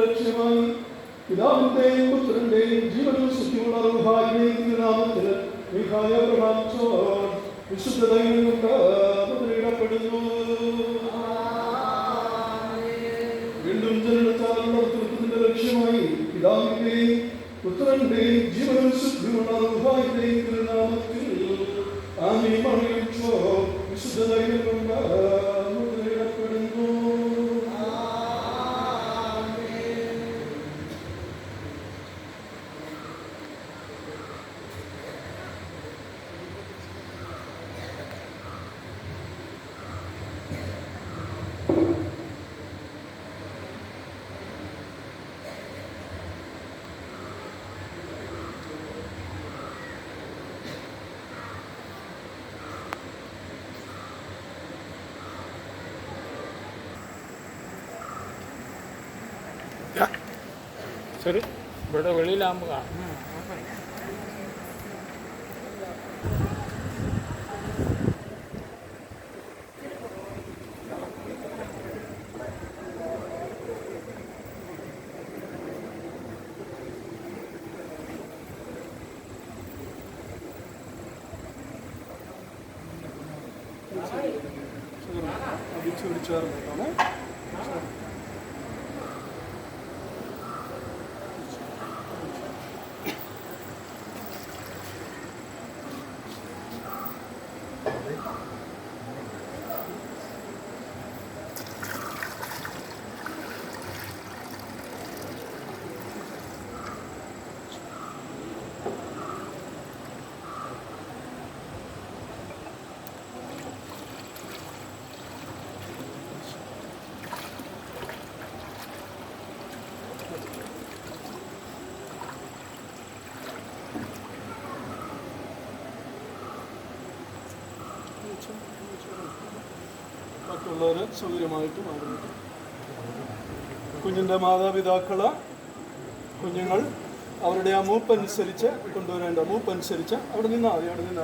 ലക്ഷ്യമായി പിതാവിന്റെയും പുത്രന്റെയും ജീവനും ശുദ്ധിയുള്ള റൂഹായിലേക്ക് നാമത്തിൽ വിശുദ്ധതയിൽ കൊണ്ട് മുദ്രയിടപ്പെടുന്നു. വീണ്ടും ജനനത്താലുള്ള ഉത്തരത്തിന്റെ ലക്ഷ്യമായി പിതാവിന്റെയും പുത്രന്റെയും ജീവനും ശുദ്ധിയുള്ള റൂഹായിലേക്ക് നാമത്തിൽ വിശുദ്ധതയിൽ കൊണ്ട് മുദ്രയിടപ്പെടുന്നു. ശരി, ഇവിടെ വെളിയിലാകുമ്പോൾ കാണാം. മറ്റുള്ളവർ സൗകര്യമായിട്ട് മാറുന്നു. കുഞ്ഞിൻ്റെ മാതാപിതാക്കള് കുഞ്ഞുങ്ങൾ അവരുടെ ആ മൂപ്പനുസരിച്ച് കൊണ്ടുവരേണ്ട മൂപ്പനുസരിച്ച് അവിടെ നിന്നാ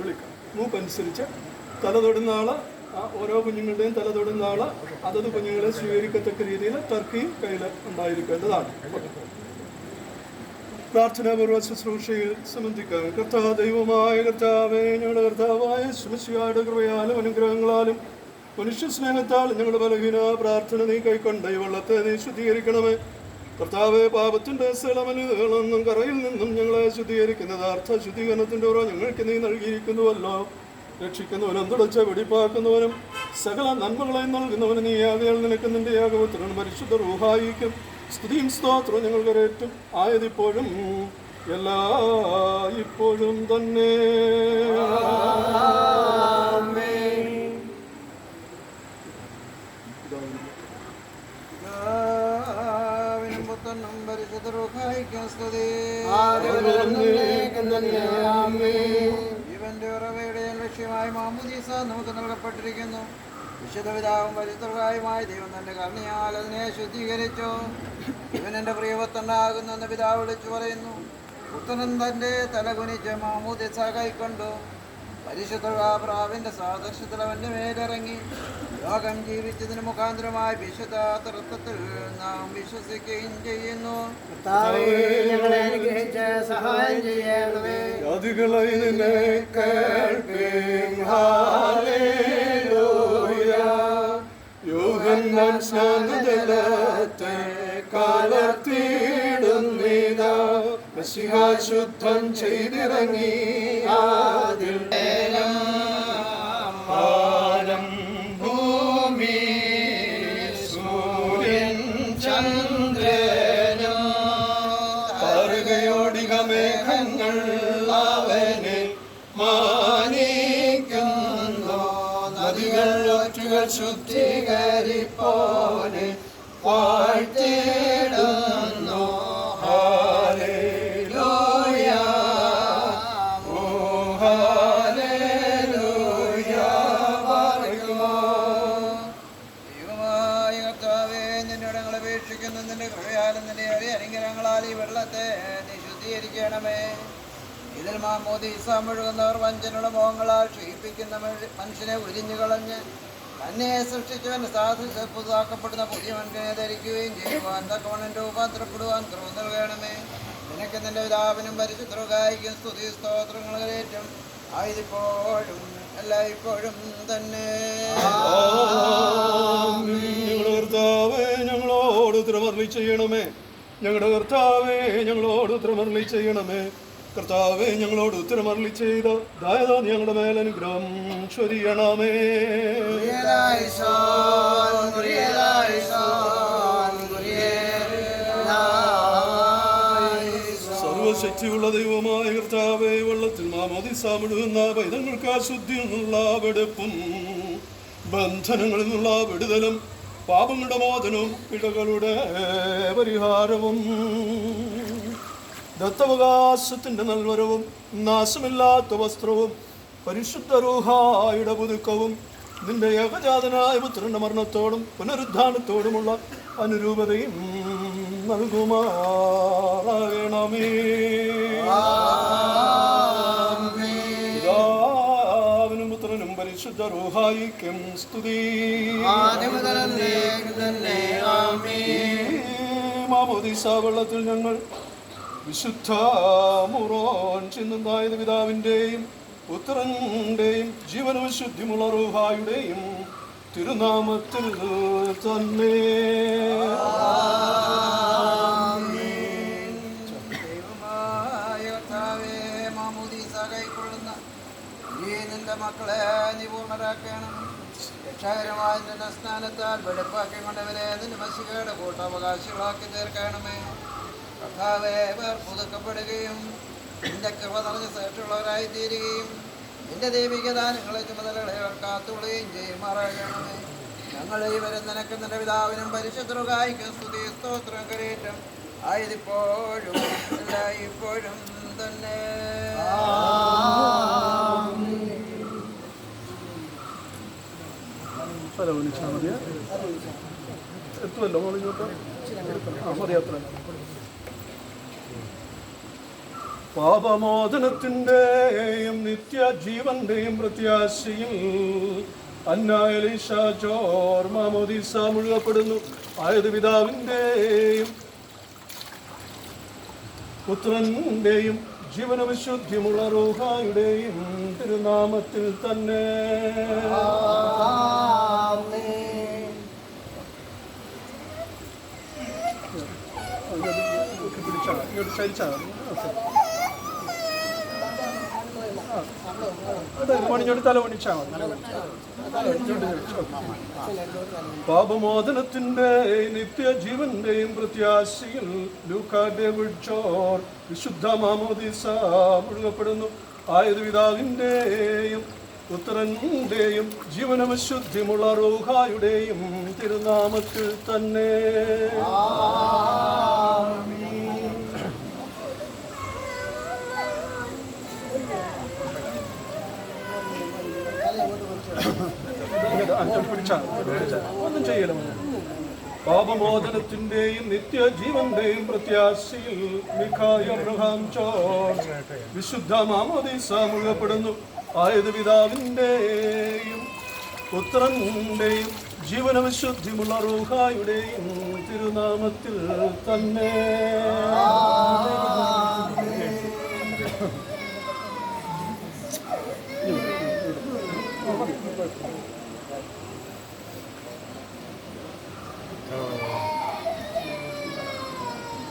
വിളിക്കാം. മൂപ്പനുസരിച്ച് തല തൊടുന്ന ആള് ഓരോ കുഞ്ഞുങ്ങളുടെയും തല തൊടുന്ന ആള് അതത് കുഞ്ഞുങ്ങളെ സ്വീകരിക്കത്തക്ക രീതിയിൽ ടർക്കിയും കയ്യിൽ ഉണ്ടായിരിക്കേണ്ടതാണ്. പ്രാർത്ഥനാപൂർവ്വ ശുശ്രൂഷയിൽ സംബന്ധിക്കാൻ ദൈവമായ കർത്താവേ, ഞങ്ങളുടെ കർത്താവായ ശുശ്രൂഷയുടെ കൃപയാലും അനുഗ്രഹങ്ങളാലും മനുഷ്യ സ്നേഹത്താൽ ഞങ്ങളുടെ ബലഹീന പ്രാർത്ഥന നീ കൈക്കൊണ്ട് ഈ വെള്ളത്തെ നീ ശുദ്ധീകരിക്കണമേ. കർത്താവെ, പാപത്തിൻ്റെ സകലമലിനീകളെന്നും കറയിൽ നിന്നും ഞങ്ങളെ ശുദ്ധീകരിക്കുന്ന യഥാർത്ഥ ശുദ്ധീകരണത്തിൻ്റെ ഉറ ഞങ്ങൾക്ക് നീ നൽകിയിരിക്കുന്നുവല്ലോ. രക്ഷിക്കുന്നവനും തുടച്ച് വെടിപ്പാക്കുന്നവനും സകല നന്മകളെയും നൽകുന്നവനും നീ ആകയാൽ നിനക്ക് നിന്റെ യാഗപുത്രൻ പരിശുദ്ധ റൂഹായിക്കും സ്തുതിയും സ്തോത്രവും ഞങ്ങൾ കരേറ്റും ആയതിപ്പോഴും എല്ലാ ഇപ്പോഴും തന്നെ. ഇവന്റെ ഉറവയുടെ ലക്ഷ്യമായി മാമോദീസ നമുക്ക് നൽകപ്പെട്ടിരിക്കുന്നു. വിശുദ്ധപിതാവും പരിശുദ്ധമായ ദൈവം തന്റെ കരുണയാൽ അതിനെ ശുദ്ധീകരിച്ചു. ഇവൻ എൻ്റെ പ്രിയപുത്രനാകുന്നെന്ന് പിതാവ് വിളിച്ചു പറയുന്നു. പുത്രൻ തൻ്റെ തല കുനിച്ച് മാമോദീസ കൈക്കൊണ്ടു. പരിശുദ്ധ പ്രാവിന്റെ സാദൃശ്യത്തിൽ അവന്റെ മേലിറങ്ങി ലോകം ജീവിച്ചതിന് മുഖാന്തരമായി വിശുദ്ധ തൃത്വത്തിൽ നാം വിശ്വസിക്കുകയും ചെയ്യുന്നു. സഹായം ചെയ്യണമേ. യോഹന്നാൻ സ്നാനജലത്തെ കാലത്തിടുന്നിതാ മശിഹ ശുദ്ധം ചെയ്തിറങ്ങി അതിൽ വാനം ഭൂമി സൂര്യൻ ചന്ദ്രനും താരകയോടിക മേഘങ്ങൾ അവനെ മാനിക്കുന്നു. നദികൾ ഒറ്റുകൾ ശുദ്ധീകരിപ്പോനെ വാഴ്ത്തിടുന്നു. ഹല്ലേലൂയ, ഓ ഹല്ലേലൂയ. ദൈവമായ കർത്താവേ, നിന്നോട് ഞങ്ങൾ അപേക്ഷിക്കുന്നു. നിന്റെ കൃപയാലും നിന്റെ അറിയ അനുഗ്രഹങ്ങളാൽ ഈ വെള്ളത്തെ നീ ശുദ്ധീകരിക്കണമേ. ഇതിൽ മാമോദീസ മുഴുകുന്നവർ വഞ്ചനയുടെ മോഹങ്ങളാൽ ക്ഷയിപ്പിക്കുന്ന മനുഷ്യനെ ഉരിഞ്ഞു കളഞ്ഞ് തന്നെ സൃഷ്ടിച്ചവന്റെ സാധു പുതുതാക്കപ്പെടുന്ന പുതിയ മനുഷ്യനെ ധരിക്കുകയും ചെയ്യുവാൻ തക്കവണ്ണം രൂപാന്തരപ്പെടുവാൻ കൃപ നൽകണമേ. നിനക്ക് നിന്റെ പിതാവിനും പരിശുദ്ധർക്കായിരിക്കും സ്തുതി സ്തോത്രങ്ങൾ കരേറ്റം ആയതിപ്പോഴും എല്ലായ്പ്പോഴും തന്നെ. ഞങ്ങളുടെ കർത്താവേ ഞങ്ങളോട് ഉത്തരമരുളി ചെയ്യണമേ. ഞങ്ങളുടെ കർത്താവേ ഞങ്ങളോട് ഉത്തരമരുളി ചെയ്യണമേ. കർത്താവേ ഞങ്ങളോട് ഉത്തരമരുളി ചെയ്ത ദായതാ ഞങ്ങളുടെ മേലനുഗ്രഹം ചൊരിയണമേ. സർവശക്തിയുള്ള ദൈവമായ കർത്താവേ, വെള്ളത്തിൽ മാമോദിസ മുഴുകുന്ന പൈതങ്ങൾക്ക് അശുദ്ധിയിൽ നിന്നുള്ള വെടുപ്പും ബന്ധനങ്ങളിൽ നിന്നുള്ള വിടുതലും പാപങ്ങളുടെ മോചനവും പിഴകളുടെ പരിഹാരവും ദത്തവകാശത്തിന്റെ നൽവരവും നാശമില്ലാത്ത വസ്ത്രവും പരിശുദ്ധ റൂഹായുടെ പുതുക്കവും നിന്റെ ഏകജാതനായ പുത്രന്റെ മരണത്തോടും പുനരുദ്ധാനത്തോടുമുള്ള അനുരൂപതയും നൽകുമാറാകണമേ. പിതാവിനും പുത്രനും പരിശുദ്ധ റൂഹായിക്കും സ്തുതി. മാമോദീസ വെള്ളത്തിൽ ഞങ്ങൾ വിശുദ്ധ മുറോൻ ചിന്നുണ്ടായത് പിതാവിൻ്റെയും പുത്രൻ്റെയും ജീവനവിശുദ്ധിമുള്ള റൂഹായുടെയും തിരുനാമത്തിൽ തന്നെ. നിന്റെ മക്കളെ നീ പൂർണ്ണരാക്കണം. രക്ഷാകരമായ നിന്റെ സ്നാനത്താൽ വെളുപ്പാക്കി കൊണ്ടവരെ നിന്റെ മഷികയുടെ കൂട്ടവകാശികളാക്കി തീർക്കണമേ. കർത്താവേ, പേർ പുതുക്കപ്പെടുകയും നിന്റെ കൃപ നിറഞ്ഞ ശ്രേഷ്ഠുള്ളവരായി തീരുകയും നിന്റെ ദൈവിക ദാനങ്ങളെ ചുമതലകളെ കാത്തുകൊള്ളുകയും ചെയ്യുമാറാകണമേ. ഞങ്ങൾ ഈ വരും നിനക്ക് നിന്റെ പിതാവിനും പരിശുദ്ധർക്കായിരിക്കും സ്തുതി സ്തോത്രം കരേറ്റം ആയതിപ്പോഴും എല്ലായ്പ്പോഴും തന്നെ. എത്തുമല്ലോ മോളിങ്ങോട്ട് മതിയാത്ര. പാപമോചനത്തിൻ്റെയും നിത്യജീവന്റെയും പ്രത്യാശയിൽ അന്നായലീശ ചോർ മാമോദീസ മുഴുകപ്പെടുന്നു. ആയത് പിതാവിൻ്റെയും പുത്രൻ്റെയും ജീവനവിശുദ്ധിമുള്ള റൂഹായുടെയും തിരുനാമത്തിൽ തന്നെ. പാപമോചനത്തിന്റെ നിത്യജീവന്റെയും പ്രത്യാശയിൽ ലൂക്കാ ഡേവിഡ് ചോർ വിശുദ്ധ മാമോദീസ മുഴുകപ്പെടുന്നു. ആയത് പിതാവിൻ്റെയും പുത്രൻ്റെയും ജീവനവിശുദ്ധിമുള്ള റൂഹായുടെയും തിരുനാമത്തിൽ തന്നെ. ഒന്നും ചെയ്യല. പാപമോചനത്തിന്റെയും നിത്യജീവന്റെയും പ്രത്യാശയിൽ മിഖായേൽ അബ്രഹാം ജോർജ് വിശുദ്ധ മാമോദീസ മുഴുകപ്പെടുന്നു. ആയത് പിതാവിൻ്റെയും പുത്രൻ്റെയും ജീവനവിശുദ്ധിമുള്ള റൂഹായുടെയും തിരുനാമത്തിൽ തന്നെ.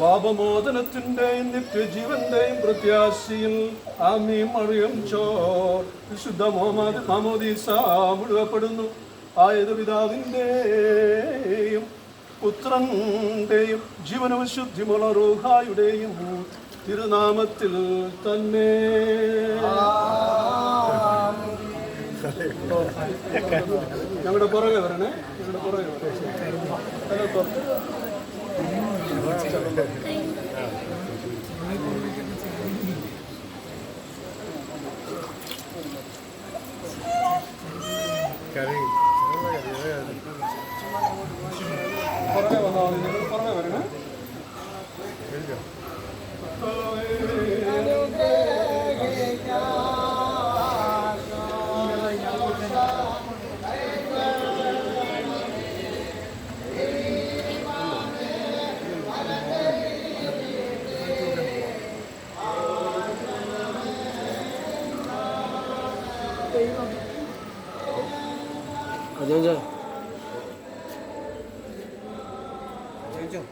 പാപമോചനത്തിന്റെയും നിത്യജീവന്റെയും പ്രത്യാശയിൽ ആമീ മറിയം ചോർ വിശുദ്ധ മാമോദീസ മുഴുകപ്പെടുന്നു. ആയത് പിതാവിൻ്റെയും പുത്രൻ്റെയും ജീവനവിശുദ്ധിമുള്ള റൂഹായുടെയും തിരുനാമത്തിൽ തന്നെ. ഞങ്ങളുടെ പുറകെ വരണേ, ഞങ്ങളുടെ പുറകെ വരണേ. പുറകെ വന്നാൽ നിങ്ങൾ പുറകെ വരണേ. കാണിച്ചോ.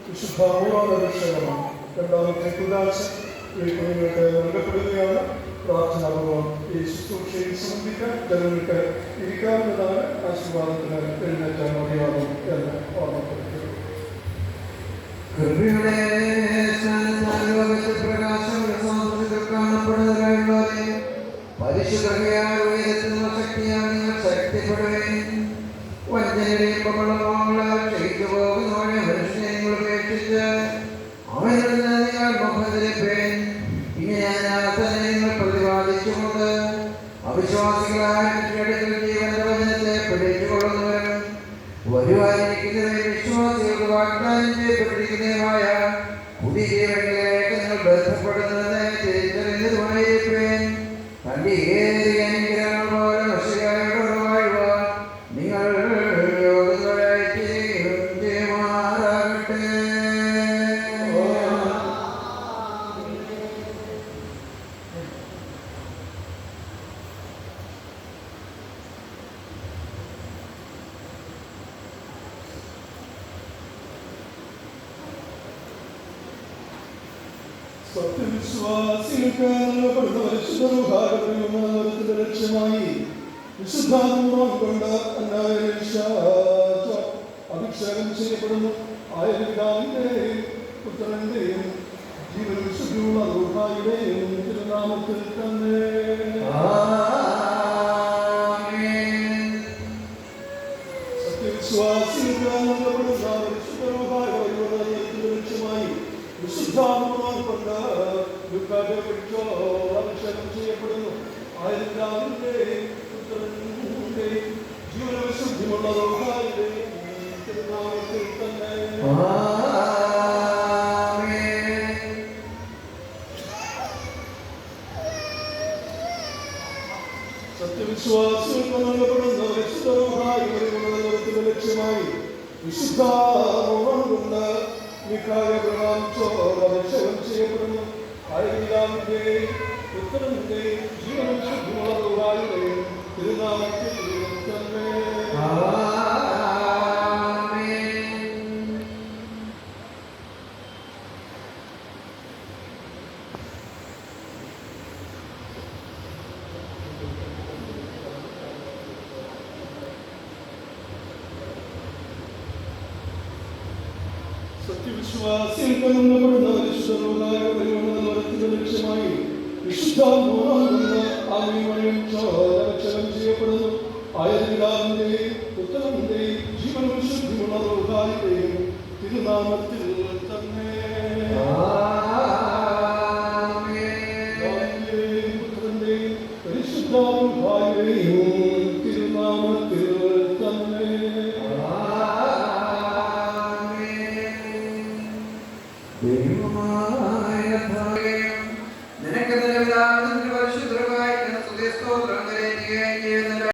വിശുദ്ധാമൂലമാണ്. രണ്ടാമത്തെ കുദാശ നിങ്ങൾക്ക് നൽകപ്പെടുകയാണ്. പ്രാർത്ഥനാപൂർവം ഈ ശുശ്രൂഷയിൽ സംബന്ധിക്കാൻ ജനങ്ങൾക്ക് ഇരിക്കാവുന്നതാണ്. ആശീർവാദത്തിന് എഴുന്നേറ്റാൻ മതിയാകും എന്ന് ഓർമ്മപ്പെടുത്തുക. കൃപയുടെ സ്നാനത്താൽ ലോകത്തിൽ പ്രകാശം കാണപ്പെടുന്നവരെ പരിശുദ്ധയാൽ ഉയരത്തുന്ന ശക്തിയാൽ നിങ്ങൾ ശക്തിപ്പെടുകയും വഞ്ചനയുടെയും പകളങ്ങളാൽ ക്ഷയിച്ചു പോകുന്നവരെ മനുഷ്യനെ നിങ്ങൾ ഉപേക്ഷിച്ച് അവനിൽ നിന്ന് നിങ്ങൾ മുഖത്തിരിപ്പേൻ. ഇങ്ങനെ നിങ്ങൾ പ്രതിപാദിച്ചുകൊണ്ട് അവിശ്വാസികളായ കൃഷിയടുക്കൽ ജീവന്റെ വചനത്തെ പിടിച്ചുകൊള്ളുന്നവരും വരുവാനിരിക്കുന്നവരെ വിശ്വാസികൾക്ക് വാഗ്ദാനം ചെയ്യപ്പെട്ടിരിക്കുന്നതുമായ പുതിയവരിലേക്ക് നിങ്ങൾ ബന്ധപ്പെടുന്നതിനെ തിരിച്ചറിഞ്ഞതുമായിരിക്കും. തന്റെ ഏറിയ അനുഗ്രഹങ്ങൾ പോലെ വശികാരോട് വാഴുവാൻ നിങ്ങൾ യോഗ്യതരായി ചെയ്യുമാറാകട്ടെ. സത്യവിശ്വാസികൾക്ക് നൽകപ്പെടുന്ന പരിശുദ്ധ ലക്ഷ്യമായി വിശുദ്ധാത്മാവ് കൊണ്ട് അഭിഷേകം ചെയ്യപ്പെടുന്നു. ആയിരവിധാവിന്റെയും പുത്രന്റെയും ജീവൻ വിശുദ്ധിയുള്ള ദുർഹായുടെയും തിരുനാമത്തിൽ തന്നെ. സത്യവിശ്വാസികൾക്ക് നൽകപ്പെടുന്ന പരിശുദ്ധ ലക്ഷ്യമായി വിശുദ്ധാത്മാവ് കൊണ്ട് അഭിഷേകം ചെയ്യപ്പെടുന്നു. ആയിരവിധാവിന്റെയും പുത്രന്റെയും ജീവന വിശുദ്ധിയുള്ള ദുർഹായുടെയും തിരുനാമത്തിൽ തന്നെ. സത്യവിശ്വാസികൾക്ക് നൽകപ്പെടുന്ന ലക്ഷ്യമായി വിശുദ്ധാത്മാവ് കൊണ്ട് അഭിഷേകം ചെയ്യപ്പെടുന്നു. ആയിരവിധാവിന്റെയും പുത്രന്റെയും ജീവന വിശുദ്ധിയുള്ള ദുർഹായുടെയും തിരുനാമത്തിൽ തന്നെ. സത്യവിശ്വാസികൾക്ക് നൽകപ്പെടുന്ന ലക്ഷ്യമായി വിശുദ്ധാത്മാവ് ചെയ്യപ്പെടുന്നു. ആയിരവിധാവിന്റെയും പുത്രന്റെയും ജീവൻ വിശുദ്ധിയുള്ള ദുർഹായുടെയും തിരുനാമത്തിൽ